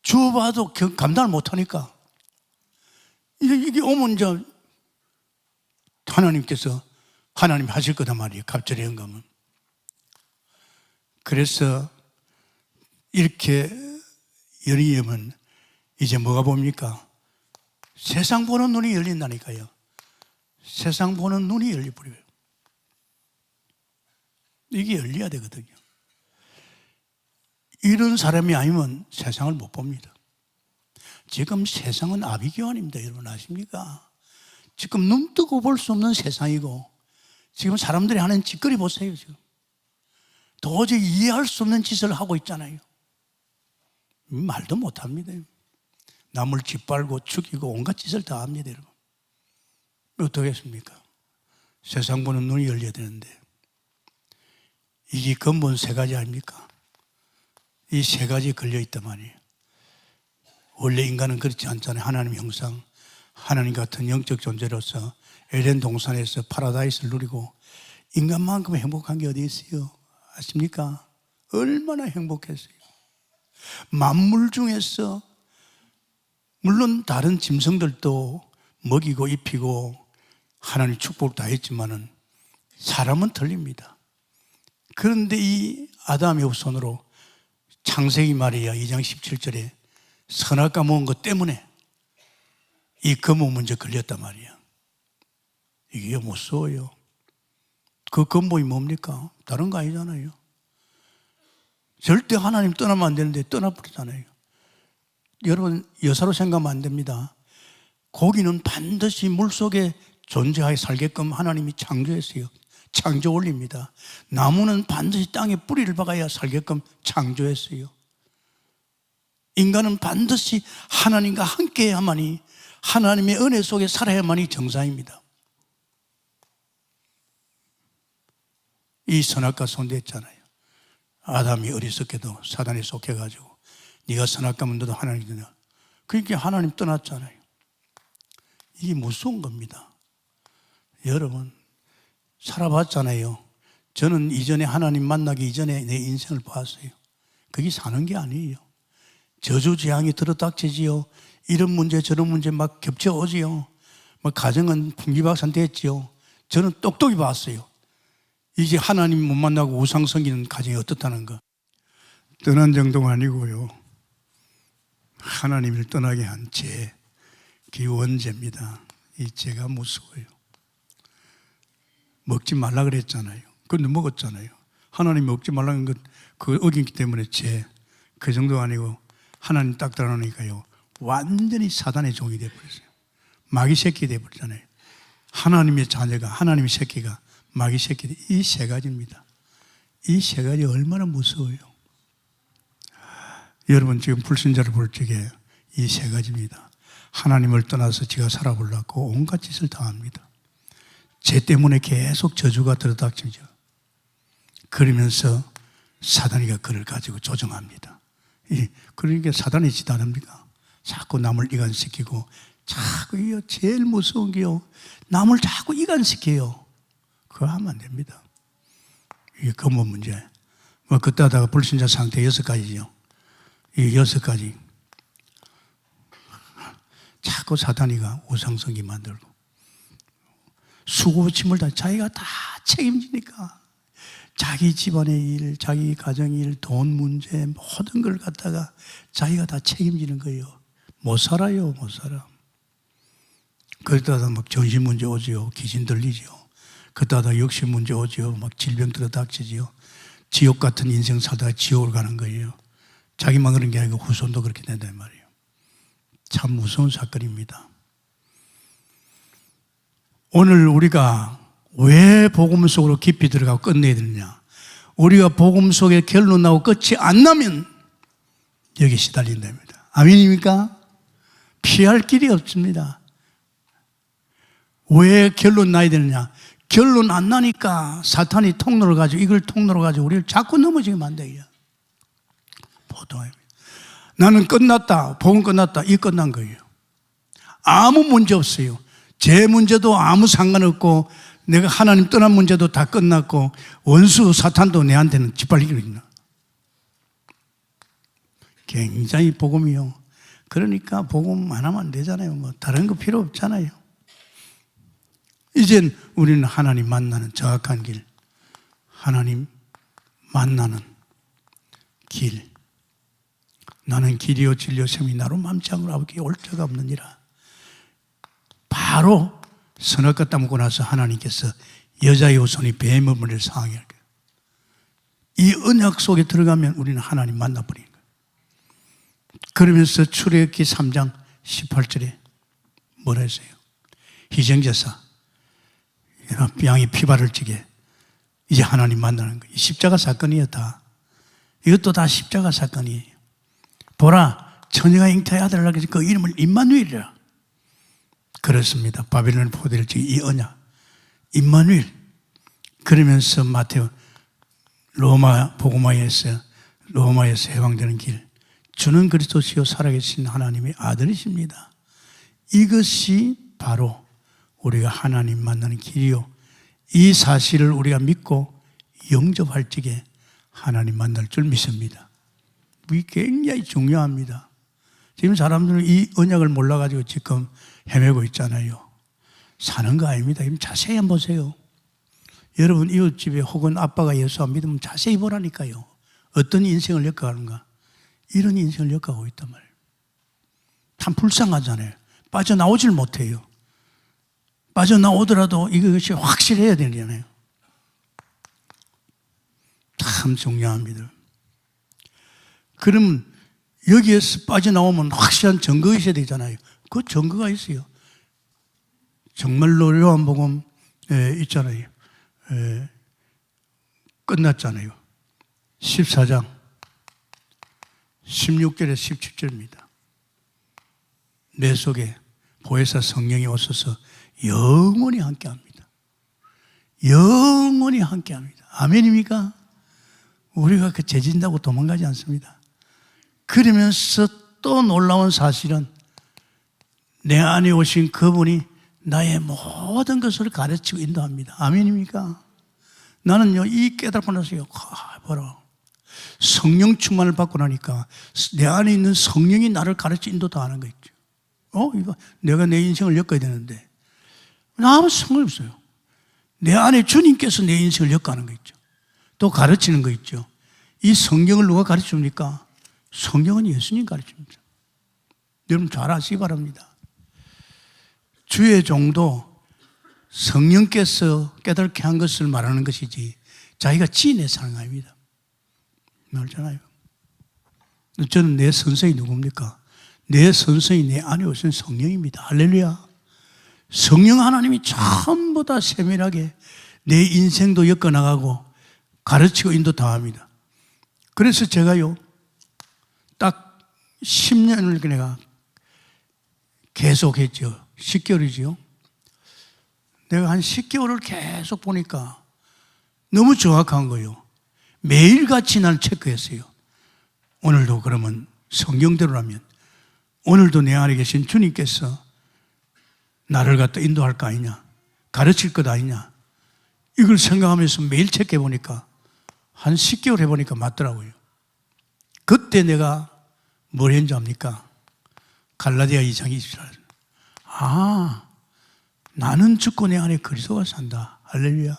주어봐도 감당을 못하니까. 이게 오면 이제 하나님 하실 거단 말이에요. 갑절의 영감은. 그래서 이렇게 열리면 이제 뭐가 봅니까? 세상 보는 눈이 열린다니까요. 세상 보는 눈이 열려버려요. 이게 열려야 되거든요. 이런 사람이 아니면 세상을 못 봅니다. 지금 세상은 아비규환입니다. 여러분 아십니까? 지금 눈 뜨고 볼 수 없는 세상이고, 지금 사람들이 하는 짓거리 보세요. 지금 도저히 이해할 수 없는 짓을 하고 있잖아요. 말도 못합니다. 남을 짓밟고 죽이고 온갖 짓을 다 합니다. 여러분 어떻게 했습니까? 세상 보는 눈이 열려야 되는데, 이게 근본 세 가지 아닙니까? 이 세 가지 걸려있단 말이에요. 원래 인간은 그렇지 않잖아요. 하나님 형상, 하나님 같은 영적 존재로서 에덴 동산에서 파라다이스를 누리고, 인간만큼 행복한 게 어디 있어요? 아십니까? 얼마나 행복했어요. 만물 중에서 물론 다른 짐승들도 먹이고 입히고 하나님 축복을 다 했지만은 사람은 틀립니다. 그런데 이 아담의 후손으로 창세기 말이야 2장 17절에 선악과 먹은 것 때문에 이 거목 문제 걸렸단 말이야. 이게 무서워요. 그 근본이 뭡니까? 다른 거 아니잖아요. 절대 하나님 떠나면 안 되는데 떠나버리잖아요. 여러분 여사로 생각하면 안 됩니다. 고기는 반드시 물속에 존재하여 살게끔 하나님이 창조했어요. 창조 원리입니다. 나무는 반드시 땅에 뿌리를 박아야 살게끔 창조했어요. 인간은 반드시 하나님과 함께해야만이, 하나님의 은혜 속에 살아야만이 정상입니다. 이 선악과 손댔잖아요. 아담이 어리석게도 사단에 속해가지고 네가 선악과면 너도 하나님이냐. 그러니까 하나님 떠났잖아요. 이게 무서운 겁니다. 여러분 살아봤잖아요. 저는 이전에 하나님 만나기 이전에 내 인생을 봤어요. 그게 사는 게 아니에요. 저주재앙이 들어닥치지요. 이런 문제 저런 문제 막 겹쳐오지요. 막 가정은 풍기박산됐지요. 저는 똑똑히 봤어요. 이제 하나님 못 만나고 우상 섬기는 가정이 어떻다는 거. 떠난 정도가 아니고요. 하나님을 떠나게 한 죄, 그 원죄입니다. 이 죄가 무서워요. 먹지 말라 그랬잖아요. 근데 먹었잖아요. 하나님이 먹지 말라는 것, 그 어긴기 때문에 죄, 그 정도가 아니고 하나님 딱 드러나니까요. 완전히 사단의 종이 되어버렸어요. 마귀 새끼 되어버리잖아요. 하나님의 자녀가, 하나님의 새끼가 마귀 새끼, 이 세 가지입니다. 이 세 가지 얼마나 무서워요. 여러분 지금 불신자를 볼 적에 이 세 가지입니다. 하나님을 떠나서 지가 살아보려고 온갖 짓을 다 합니다. 죄 때문에 계속 저주가 들어닥치죠. 그러면서 사단이가 그를 가지고 조정합니다. 그러니까 사단의 짓 아닙니까? 자꾸 남을 이간시키고 자꾸 이거 제일 무서운 게요. 남을 자꾸 이간시켜요. 그거 하면 안 됩니다. 이게 근본 문제. 뭐 그때 하다가 불신자 상태 6가지죠. 이 6가지. 자꾸 사단이가 우상성기 만들고 수고침을 다 자기가 다 책임지니까 자기 집안의 일, 자기 가정의 일, 돈 문제 모든 걸 갖다가 자기가 다 책임지는 거예요. 못 살아요, 못 살아. 그러다가 막 정신 문제 오지요. 귀신 들리지요. 그러다가 역시 문제 오지요. 막 질병 들어닥치지요. 지옥 같은 인생 살다가 지옥을 가는 거예요. 자기만 그런 게 아니고 후손도 그렇게 된단 말이에요. 참 무서운 사건입니다. 오늘 우리가 왜 복음 속으로 깊이 들어가고 끝내야 되느냐? 우리가 복음 속에 결론 나고 끝이 안 나면 여기 시달린답니다. 아멘입니까? 피할 길이 없습니다. 왜 결론 나야 되느냐? 결론 안 나니까 사탄이 통로를 가지고 이걸 통로로 가지고 우리를 자꾸 넘어지게 만들어요. 보통 나는 끝났다. 복음 끝났다. 이 끝난 거예요. 아무 문제 없어요. 제 문제도 아무 상관없고 내가 하나님 떠난 문제도 다 끝났고 원수 사탄도 내한테는 짓밟히기로 있나. 굉장히 복음이요. 그러니까 복음 안 하면 안 되잖아요. 뭐 다른 거 필요 없잖아요. 이젠 우리는 하나님 만나는 정확한 길, 하나님 만나는 길. 나는 길이요 진리요 생명이 나로 맘치 않고 아버지께 올 자가 없느니라. 바로 선악과 따먹고 나서 하나님께서 여자의 후손이 뱀의 머리를 상하게 할 거예요. 이 언약 속에 들어가면 우리는 하나님 만나버리는 거예요. 그러면서 출애굽기 3장 18절에 뭐라 했어요? 희생제사 양이 피발을 찌게 이제 하나님 만나는 거예요. 십자가 사건이에요. 다 이것도 다 십자가 사건이에요. 보라 처녀가 잉태의 아들을 낳게 그 이름을 임마누엘이라. 그렇습니다. 바벨론 포대를 지은 이 언약 임마누엘. 그러면서 마태오 로마 복음화에서 로마에서 해방되는 길, 주는 그리스도시요 살아계신 하나님의 아들이십니다. 이것이 바로 우리가 하나님 만나는 길이요, 이 사실을 우리가 믿고 영접할 적에 하나님 만날 줄 믿습니다. 이게 굉장히 중요합니다. 지금 사람들은 이 언약을 몰라가지고 지금 헤매고 있잖아요. 사는 거 아닙니다. 자세히 한번 보세요. 여러분 이웃집에 혹은 아빠가 예수 안 믿으면 자세히 보라니까요. 어떤 인생을 엮어가는가. 이런 인생을 엮어가고 있단 말이에요. 참 불쌍하잖아요. 빠져나오질 못해요. 빠져나오더라도 이것이 확실해야 되잖아요. 참 중요합니다. 그러면 여기에서 빠져나오면 확실한 증거가 있어야 되잖아요. 그 증거가 있어요. 정말로 요한복음 있잖아요. 끝났잖아요. 14장 16절에 17절입니다. 내 속에 보혜사 성령이 오셔서 영원히 함께합니다. 영원히 함께합니다. 아멘입니까? 우리가 그 죄진다고 도망가지 않습니다. 그러면서 또 놀라운 사실은 내 안에 오신 그분이 나의 모든 것을 가르치고 인도합니다. 아멘입니까? 나는요, 이 깨달고 나서요, 봐라. 성령 충만을 받고 나니까 내 안에 있는 성령이 나를 가르쳐 인도 다 하는 거 있죠. 이거 내가 내 인생을 엮어야 되는데 아무 상관없어요. 내 안에 주님께서 내 인생을 엮어가는 거 있죠. 또 가르치는 거 있죠. 이 성경을 누가 가르쳐줍니까? 성경은 예수님 가르칩니다. 여러분 잘 아시기 바랍니다. 주의 종도 성령께서 깨닫게 한 것을 말하는 것이지 자기가 지내서 하는 거 아닙니다. 말잖아요. 저는 내 선생이 누굽니까? 내 선생이 내 안에 오신 성령입니다. 할렐루야. 성령 하나님이 전부 다 세밀하게 내 인생도 엮어나가고 가르치고 인도 다 합니다. 그래서 제가요, 딱 10년을 내가 계속 했죠. 10개월이죠. 내가 한 10개월을 계속 보니까 너무 정확한 거예요. 매일같이 날 체크했어요. 오늘도 그러면 성경대로라면 오늘도 내 안에 계신 주님께서 나를 갖다 인도할 거 아니냐, 가르칠 것 아니냐, 이걸 생각하면서 매일 체크해 보니까 한 10개월 해보니까 맞더라고요. 그때 내가 뭘 했는지 압니까? 갈라디아 2장 24절. 나는 죽고 내 안에 그리스도가 산다. 할렐루야.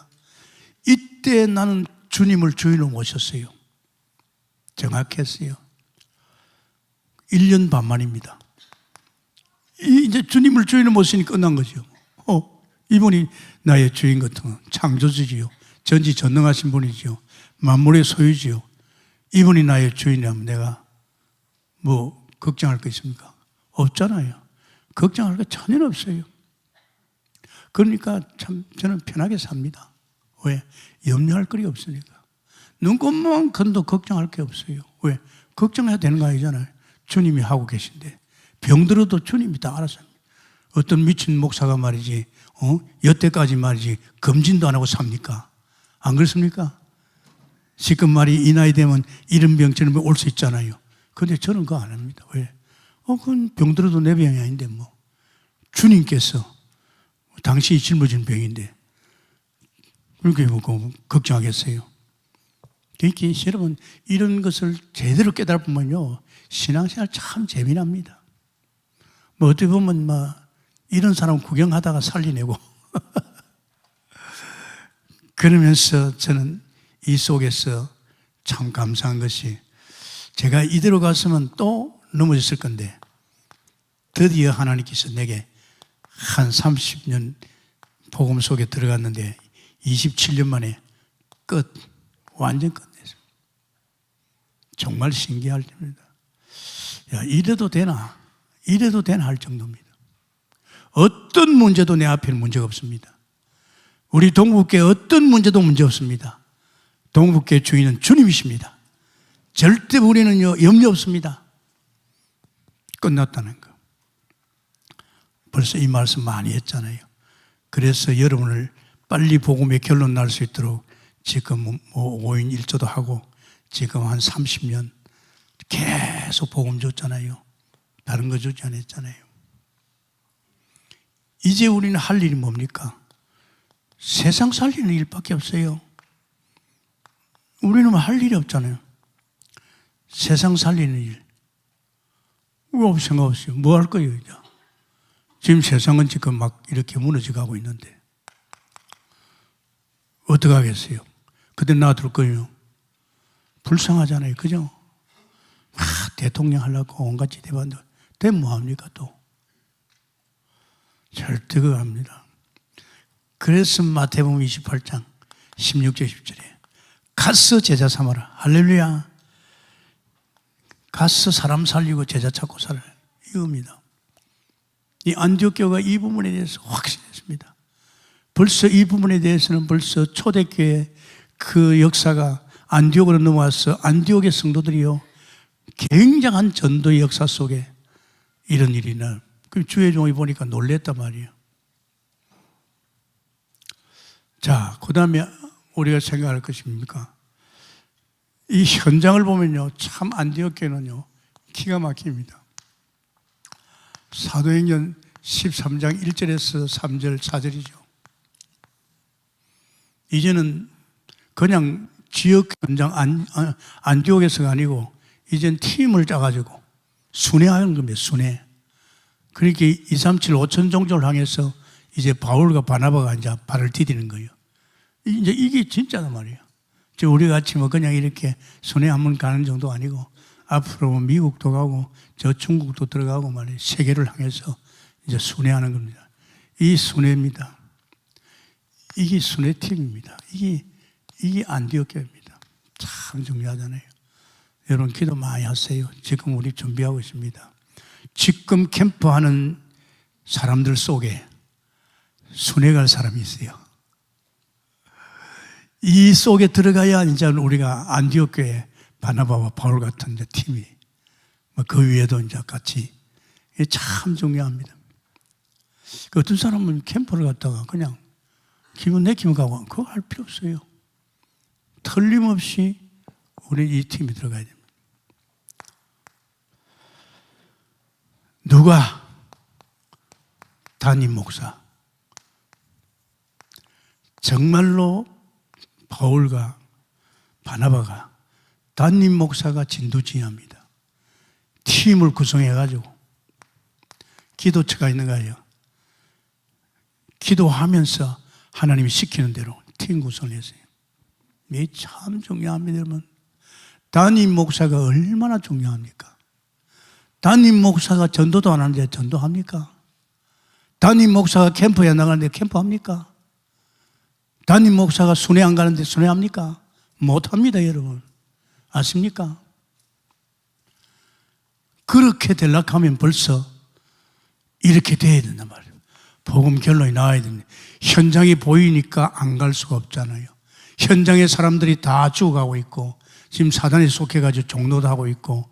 이때 나는 주님을 주인으로 모셨어요. 정확했어요. 1년 반 만입니다. 이제 주님을 주인으로 모시니까 끝난 거죠. 이분이 나의 주인 같은 창조주지요. 전지전능하신 분이지요. 만물의 소유지요. 이분이 나의 주인이라면 내가 뭐 걱정할 거 있습니까? 없잖아요. 걱정할 거 전혀 없어요. 그러니까 참 저는 편하게 삽니다. 왜? 염려할 거리 없으니까. 눈곱만큼도 걱정할 게 없어요. 왜? 걱정해야 되는 거 아니잖아요. 주님이 하고 계신데. 병들어도 주님이 다 알아서 합니다. 어떤 미친 목사가 말이지, 여태까지 말이지, 검진도 안 하고 삽니까? 안 그렇습니까? 지금 말이 이 나이 되면 이런 병처럼 올 수 있잖아요. 근데 저는 그거 안 합니다. 왜? 그건 병들어도 내 병이 아닌데 뭐. 주님께서 당신이 짊어진 병인데 그렇게 뭐 걱정하겠어요. 그러니까 여러분 이런 것을 제대로 깨달으면요 신앙생활 참 재미납니다. 뭐 어떻게 보면 막 이런 사람 구경하다가 살리내고 그러면서 저는 이 속에서 참 감사한 것이 제가 이대로 갔으면 또 넘어졌을 건데 드디어 하나님께서 내게 한 30년 복음 속에 들어갔는데 27년 만에 완전 끝냈습니다. 정말 신기할 때입니다. 야, 이래도 되나 할 정도입니다. 어떤 문제도 내 앞에는 문제가 없습니다. 우리 동북교회 어떤 문제도 문제 없습니다. 동북교회 주인은 주님이십니다. 절대 우리는요 염려 없습니다. 끝났다는 거. 벌써 이 말씀 많이 했잖아요. 그래서 여러분을 빨리 복음의 결론 날 수 있도록 지금 뭐 5인 1조도 하고 지금 한 30년 계속 복음 줬잖아요. 다른 거 주지 않았잖아요. 이제 우리는 할 일이 뭡니까? 세상 살리는 일밖에 없어요. 우리는 할 일이 없잖아요. 세상 살리는 일. 왜 생각 없어요? 뭐 할 거예요, 이제? 지금 세상은 지금 막 이렇게 무너져 가고 있는데 어떻게 하겠어요? 그때 놔둘 거예요. 불쌍하잖아요. 그죠? 대통령 하려고 온갖 짓 해봤는데 되면 뭐합니까 또? 절대 그거 합니다. 그래서 마태복음 28장 16절 17절에 가서 제자 삼아라. 할렐루야. 가서 사람 살리고 제자 찾고 살아라. 이겁니다. 이 안디옥 교회가 이 부분에 대해서 확신했습니다. 벌써 이 부분에 대해서는 벌써 초대교회 그 역사가 안디옥으로 넘어와서 안디옥의 성도들이요 굉장한 전도의 역사 속에 이런 일이 나. 그 주의 종이 보니까 놀랬단 말이에요. 자, 그 다음에 우리가 생각할 것이 뭡니까? 이 현장을 보면요 참 안디옥 교회는요 기가 막힙니다. 사도행전 13장 1절에서 3절 4절이죠. 이제는 그냥 지역 현장 안디옥에서가 아니고 이젠 팀을 짜가지고 순회하는 겁니다. 순회. 그러니까 237 5천 종족을 향해서 이제 바울과 바나바가 이제 발을 디디는 거예요. 이제 이게 진짜단 말이에요. 우리 같이 뭐 그냥 이렇게 순회 한번 가는 정도 아니고 앞으로 미국도 가고 저 중국도 들어가고 말이에요. 세계를 향해서 이제 순회하는 겁니다. 이 순회입니다. 이게 순회팀입니다. 이게 안디옥 교회입니다. 참 중요하잖아요. 여러분 기도 많이 하세요. 지금 우리 준비하고 있습니다. 지금 캠프하는 사람들 속에 순회 갈 사람이 있어요. 이 속에 들어가야 이제 우리가 안디옥 교회 바나바와 바울 같은 이제 팀이 그 위에도 이제 같이 이게 참 중요합니다. 어떤 사람은 캠프를 갔다가 그냥 기분 내키면 가고 그거 할 필요 없어요. 틀림없이 우리 이 팀이 들어가야 됩니다. 누가? 담임 목사. 정말로 바울과 바나바가 담임 목사가 진두지휘합니다. 팀을 구성해가지고 기도처가 있는 거예요. 기도하면서 하나님이 시키는 대로 팀 구성을 했어요. 이게 참 중요합니다, 여러분. 담임 목사가 얼마나 중요합니까? 담임 목사가 전도도 안 하는데 전도합니까? 담임 목사가 캠프에 나가는데 캠프합니까? 담임 목사가 순회 안 가는데 순회합니까? 못합니다, 여러분. 아십니까? 그렇게 되려고 하면 벌써 이렇게 돼야 된단 말이에요. 복음 결론이 나와야 됩니다. 현장이 보이니까 안 갈 수가 없잖아요. 현장에 사람들이 다 죽어가고 있고 지금 사단에 속해가지고 종로도 하고 있고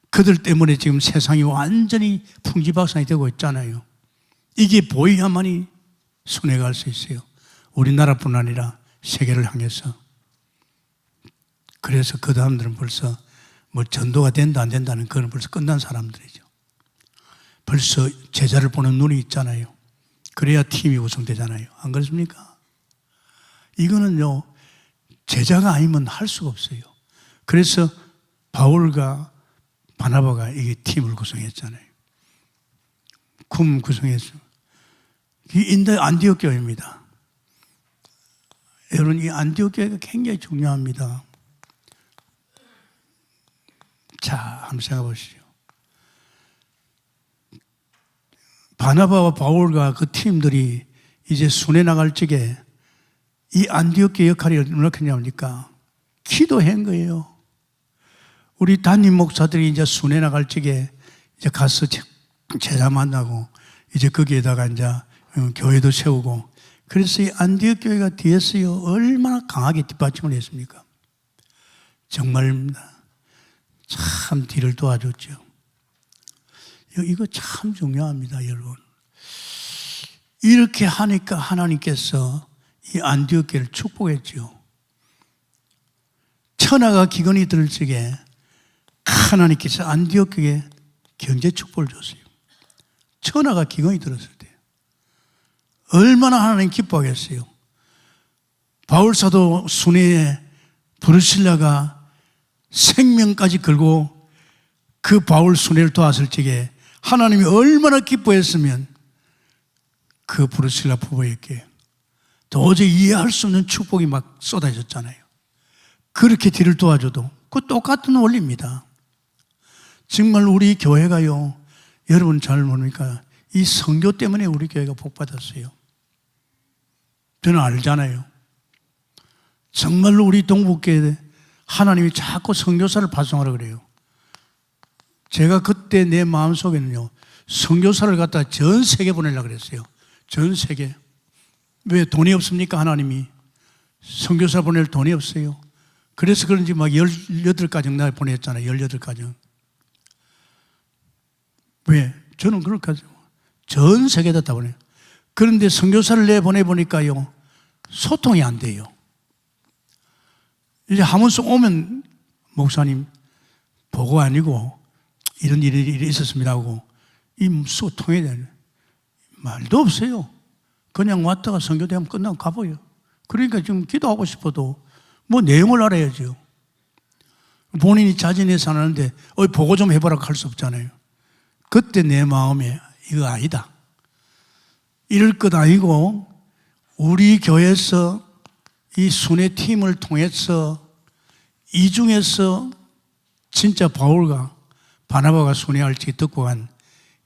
그들 때문에 지금 세상이 완전히 풍지박산이 되고 있잖아요. 이게 보여야만이 순회 갈 수 있어요. 우리나라뿐 아니라 세계를 향해서. 그래서 그 다음들은 벌써 뭐 전도가 된다 안 된다는 그건 벌써 끝난 사람들이죠. 벌써 제자를 보는 눈이 있잖아요. 그래야 팀이 구성되잖아요. 안 그렇습니까? 이거는요, 제자가 아니면 할 수가 없어요. 그래서 바울과 바나바가 이게 팀을 구성했잖아요. 구성했어요. 이 안디옥 교회입니다. 여러분, 이 안디옥 교회가 굉장히 중요합니다. 자, 한번 생각해 보시죠. 바나바와 바울과 그 팀들이 이제 순회 나갈 적에 이 안디옥 교회 역할이 얼마나 크냐니까 기도한 거예요. 우리 담임 목사들이 이제 순회 나갈 적에 이제 가서 제자 만나고 이제 거기에다가 이제 교회도 세우고 그래서 이 안디옥 교회가 뒤에서요 얼마나 강하게 뒷받침을 했습니까? 정말입니다. 참 뒤를 도와줬죠. 이거 참 중요합니다, 여러분. 이렇게 하니까 하나님께서 이 안디옥 교회를 축복했죠. 천하가 기근이 들 적에 하나님께서 안디옥 교회에 경제 축복을 줬어요. 천하가 기근이 들었을 때 얼마나 하나님 기뻐하겠어요. 바울사도 순회에 브루실라가 생명까지 걸고 그 바울 순회를 도왔을 적에 하나님이 얼마나 기뻐했으면 그 브루실라 부부에게 도저히 이해할 수 없는 축복이 막 쏟아졌잖아요. 그렇게 뒤를 도와줘도 그 똑같은 원리입니다. 정말 우리 교회가요, 여러분 잘 모르니까 이 선교 때문에 우리 교회가 복받았어요. 저는 알잖아요. 정말로 우리 동북교회에 하나님이 자꾸 선교사를 발송하라 그래요. 제가 그때 내 마음속에는요, 선교사를 갖다 전 세계 보내려고 그랬어요. 전 세계. 왜 돈이 없습니까? 하나님이. 선교사 보낼 돈이 없어요. 그래서 그런지 막 18가정 날 보냈잖아요. 18가정. 왜? 저는 그렇게 하죠. 전 세계에다 다 보내요. 그런데 선교사를 내보내보니까요, 소통이 안 돼요. 이제 하면서 오면, 목사님, 보고 아니고, 이런 일이 있었습니다 하고, 이 소통이 되는 말도 없어요. 그냥 왔다가 선교대하면 끝나고 가버려요. 그러니까 지금 기도하고 싶어도 뭐 내용을 알아야죠. 본인이 자진해서 하는데 보고 좀 해보라고 할 수 없잖아요. 그때 내 마음에 이거 아니다. 이럴 것 아니고 우리 교회에서 이 순회팀을 통해서 이 중에서 진짜 바울과 바나바가 순회할지 듣고 간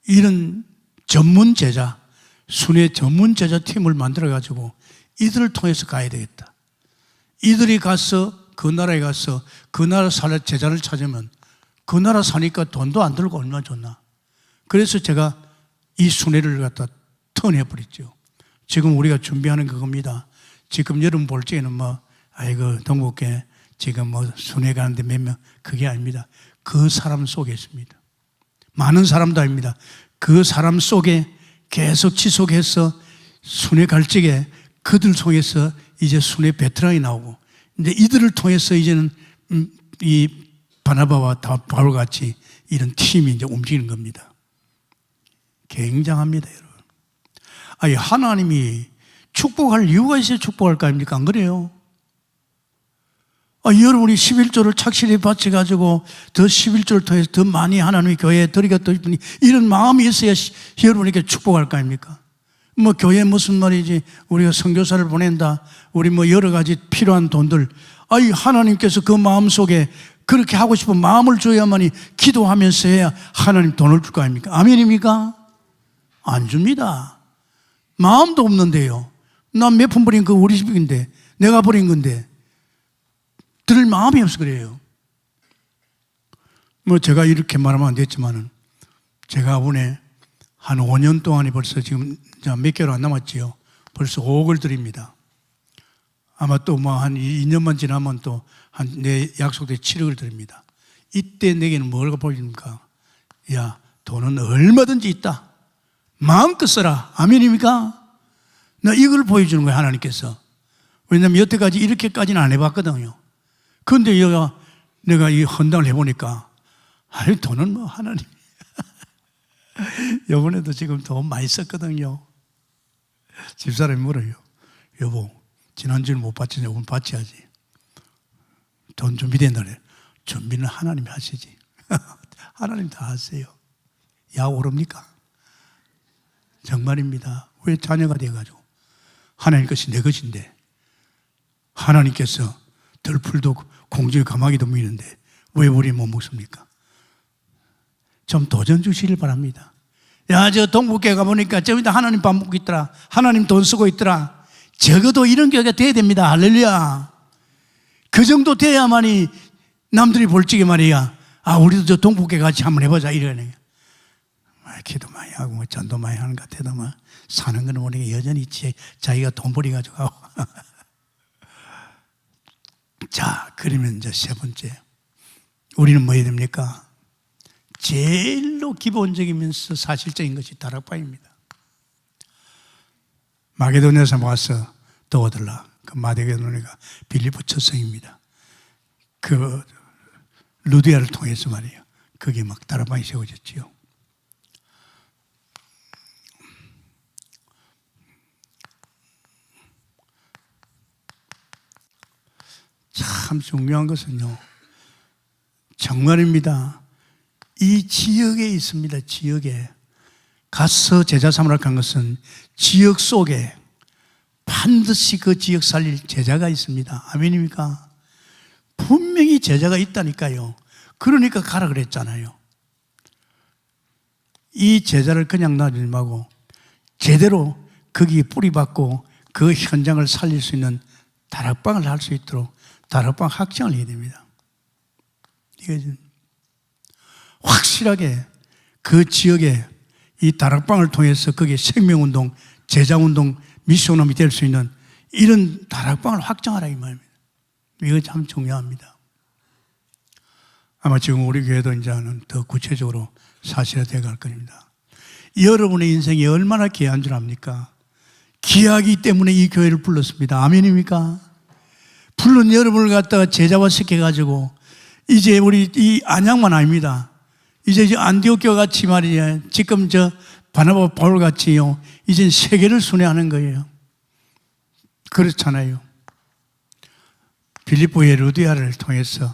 이런 전문 제자, 순회 전문 제자 팀을 만들어가지고 이들을 통해서 가야 되겠다. 이들이 가서 그 나라에 가서 그 나라 살 제자를 찾으면 그 나라 사니까 돈도 안 들고 얼마나 좋나. 그래서 제가 이 순회를 갖다 턴해버렸죠. 지금 우리가 준비하는 그겁니다. 지금 여러분 볼 적에는 아이고 동국계 지금 순회 가는데 몇 명, 그게 아닙니다. 그 사람 속에 있습니다. 많은 사람도 아닙니다. 그 사람 속에 계속 지속해서 순회 갈 적에 그들 속에서 이제 순회 베테랑이 나오고 이제 이들을 통해서 이제는 이 바나바와 바울 같이 이런 팀이 이제 움직이는 겁니다. 굉장합니다, 여러분. 아니, 하나님이 축복할 이유가 있어야 축복할 거 아닙니까? 안 그래요? 여러분이 11조를 착실히 바쳐가지고 더 11조를 통해서 더 많이 하나님의 교회에 드리겠다 싶으니 이런 마음이 있어야 여러분에게 축복할 거 아닙니까? 교회 무슨 말이지, 우리가 선교사를 보낸다, 우리 여러 가지 필요한 돈들, 하나님께서 그 마음 속에 그렇게 하고 싶은 마음을 줘야만이 기도하면서 해야 하나님 돈을 줄 거 아닙니까? 아멘입니까? 안 줍니다. 마음도 없는데요. 난 몇 푼 버린 거 우리 집인데, 내가 버린 건데 들을 마음이 없어 그래요. 제가 이렇게 말하면 안 됐지만은 제가 이번에 한 5년 동안이 벌써 지금 몇 개월 안 남았지요. 벌써 5억을 드립니다. 아마 또 한 2년만 지나면 또 내 약속대 7억을 드립니다. 이때 내게는 뭘 보입니까? 야, 돈은 얼마든지 있다. 마음껏 써라. 아멘입니까? 나 이걸 보여주는 거예요, 하나님께서. 왜냐하면 여태까지 이렇게까지는 안 해봤거든요. 그런데 내가 이 헌당을 해보니까 돈은 하나님. 이번에도 지금 돈 많이 썼거든요. 집사람이 물어요. 여보, 지난주는 못 받지, 오늘 받쳐야지. 돈 준비된다 그래. 준비는 하나님이 하시지. 하나님 다 하세요. 야, 오릅니까? 정말입니다. 왜 자녀가 돼가지고 하나님 것이 내 것인데 하나님께서 들풀도 공중에 가마귀도 미는데 왜 우리 못 먹습니까? 좀 도전 주시길 바랍니다. 야, 저 동북계 가보니까 저기다 하나님 밥 먹고 있더라. 하나님 돈 쓰고 있더라. 적어도 이런 교회가 돼야 됩니다. 할렐루야. 그 정도 돼야만이 남들이 볼 적에 말이야. 우리도 저 동북계 같이 한번 해보자 이러네. 기도 많이 하고 전도 많이 하는 것 같아도 사는 건 모르게 여전히 자기가 돈 벌이가지고 하고. 자, 그러면 이제 세 번째. 우리는 뭐 해야 됩니까? 제일로 기본적이면서 사실적인 것이 다락방입니다. 마게도냐에서 와서 도와달라. 그 마게도냐가 빌립보 첫성입니다. 그 루디아를 통해서 말이에요. 그게 다락방이 세워졌지요. 참 중요한 것은요, 정말입니다. 이 지역에 있습니다. 지역에 가서 제자 삼으라 한 것은 지역 속에 반드시 그 지역 살릴 제자가 있습니다. 아멘입니까? 분명히 제자가 있다니까요. 그러니까 가라 그랬잖아요. 이 제자를 그냥 놔두지 말고 제대로 거기에 뿌리박고 그 현장을 살릴 수 있는 다락방을 할 수 있도록 다락방 확장을 해야 됩니다. 이게 확실하게 그 지역에 이 다락방을 통해서 거기에 생명운동, 제자운동, 미션홈이 될 수 있는 이런 다락방을 확장하라 이 말입니다. 이거 참 중요합니다. 아마 지금 우리 교회도 이제는 더 구체적으로 사실화되어 갈 겁니다. 여러분의 인생이 얼마나 귀한 줄 압니까? 귀하기 때문에 이 교회를 불렀습니다. 아멘입니까? 불른 여러분을 갖다가 제자화 시켜가지고 이제 우리 이 안양만 아닙니다. 이제 안디옥 교회 같이 말이에요. 지금 저 바나바 바울 같이요. 이제 세계를 순회하는 거예요. 그렇잖아요. 빌립보의 루디아를 통해서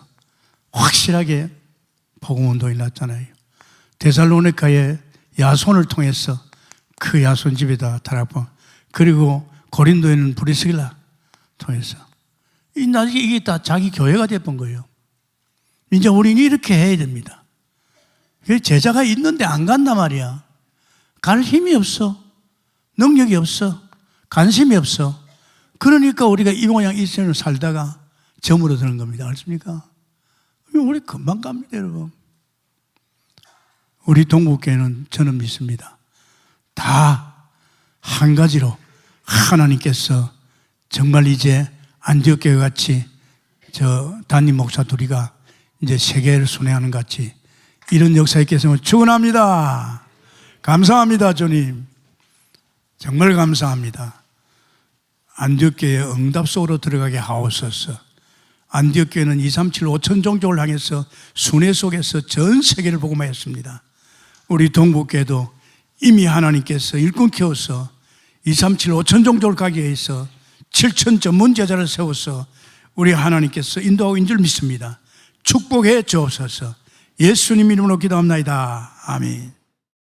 확실하게 복음운동이 났잖아요. 데살로니가의 야손을 통해서 그 야손 집에다 달아본, 그리고 고린도에 있는 브리스길라 통해서 나중에 이게 다 자기 교회가 돼본 거예요. 이제 우리는 이렇게 해야 됩니다. 제자가 있는데 안 간단 말이야. 갈 힘이 없어. 능력이 없어. 관심이 없어. 그러니까 우리가 이 모양 이 생을 살다가 저물어 드는 겁니다. 알습니까? 우리 금방 갑니다, 여러분. 우리 동국교회는 저는 믿습니다. 다 한 가지로 하나님께서 정말 이제 안디옥교회 같이 저 담임 목사 둘이가 이제 세계를 순회하는 같이 이런 역사 있게 했으면 축원합니다. 감사합니다, 주님. 정말 감사합니다. 안디옥교회의 응답 속으로 들어가게 하옵소서. 안디옥교회는 237 5천 종족을 향해서 순회 속에서 전 세계를 복음하였습니다. 우리 동북교회도 이미 하나님께서 일꾼 키워서 237 5천 종족을 가게 해서 7천 전문 제자를 세워서 우리 하나님께서 인도하고 있는 줄 믿습니다. 축복해 주옵소서. 예수님 이름으로 기도합나이다. 아멘.